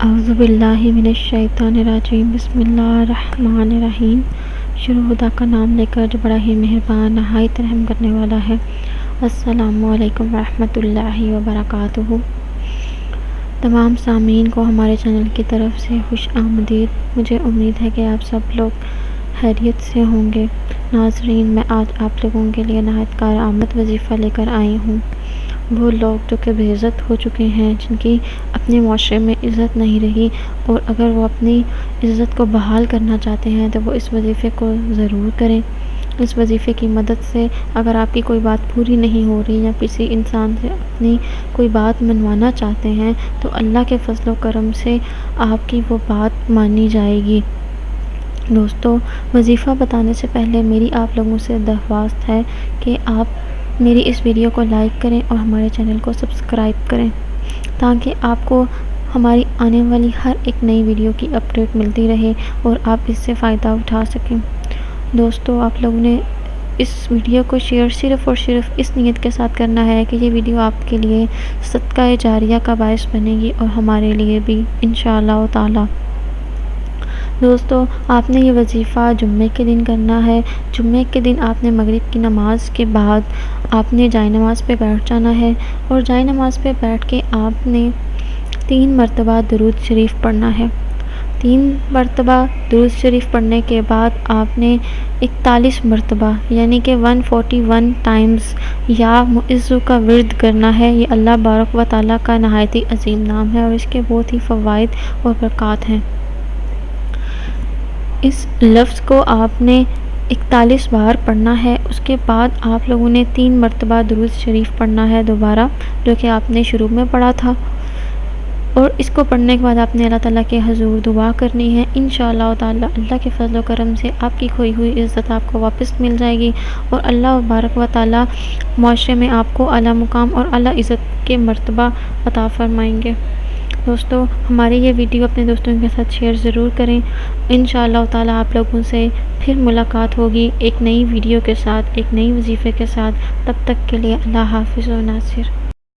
اعوذ باللہ من الشیطان الرجیم، بسم اللہ الرحمن الرحیم۔ شروع خدا کا نام لے کر جو بڑا ہی مہربان نہایت رحم کرنے والا ہے۔ السلام علیکم ورحمۃ اللہ وبرکاتہ۔ تمام سامعین کو ہمارے چینل کی طرف سے خوش آمدید۔ مجھے امید ہے کہ آپ سب لوگ خیریت سے ہوں گے۔ ناظرین، میں آج آپ لوگوں کے لیے نہایت کارآمد وظیفہ لے کر آئی ہوں۔ وہ لوگ جو کہ بے عزت ہو چکے ہیں، جن کی اپنے معاشرے میں عزت نہیں رہی، اور اگر وہ اپنی عزت کو بحال کرنا چاہتے ہیں تو وہ اس وظیفے کو ضرور کریں۔ اس وظیفے کی مدد سے اگر آپ کی کوئی بات پوری نہیں ہو رہی یا کسی انسان سے اپنی کوئی بات منوانا چاہتے ہیں تو اللہ کے فضل و کرم سے آپ کی وہ بات مانی جائے گی۔ دوستو، وظیفہ بتانے سے پہلے میری آپ لوگوں سے درخواست ہے کہ آپ میری اس ویڈیو کو لائک کریں اور ہمارے چینل کو سبسکرائب کریں، تاکہ آپ کو ہماری آنے والی ہر ایک نئی ویڈیو کی اپڈیٹ ملتی رہے اور آپ اس سے فائدہ اٹھا سکیں۔ دوستو، آپ لوگوں نے اس ویڈیو کو شیئر صرف اور صرف اس نیت کے ساتھ کرنا ہے کہ یہ ویڈیو آپ کے لیے صدقہ جاریہ کا باعث بنے گی اور ہمارے لیے بھی انشاءاللہ تعالی۔ دوستو، آپ نے یہ وظیفہ جمعے کے دن کرنا ہے۔ جمعے کے دن آپ نے مغرب کی نماز کے بعد آپ نے جائے نماز پہ بیٹھ جانا ہے، اور جائے نماز پہ بیٹھ کے آپ نے 3 مرتبہ درود شریف پڑھنا ہے۔ 3 مرتبہ درود شریف پڑھنے کے بعد آپ نے 41 مرتبہ یعنی کہ 141 ٹائمز یا معزو کا ورد کرنا ہے۔ یہ اللہ بارک و تعالیٰ کا نہایت ہی عظیم نام ہے اور اس کے بہت ہی فوائد اور برکات ہیں۔ اس لفظ کو آپ نے 41 بار پڑھنا ہے۔ اس کے بعد آپ لوگوں نے 3 مرتبہ درود شریف پڑھنا ہے دوبارہ، جو کہ آپ نے شروع میں پڑھا تھا، اور اس کو پڑھنے کے بعد آپ نے اللہ تعالیٰ کے حضور دعا کرنی ہے۔ انشاءاللہ تعالیٰ اللہ کے فضل و کرم سے آپ کی کھوئی ہوئی عزت آپ کو واپس مل جائے گی، اور اللہ بارک و تعالیٰ معاشرے میں آپ کو اعلیٰ مقام اور اعلیٰ عزت کے مرتبہ عطا فرمائیں گے۔ دوستو، ہماری یہ ویڈیو اپنے دوستوں کے ساتھ شیئر ضرور کریں۔ انشاءاللہ تعالیٰ آپ لوگوں سے پھر ملاقات ہوگی ایک نئی ویڈیو کے ساتھ، ایک نئی وظیفے کے ساتھ۔ تب تک کے لیے اللہ حافظ و ناصر۔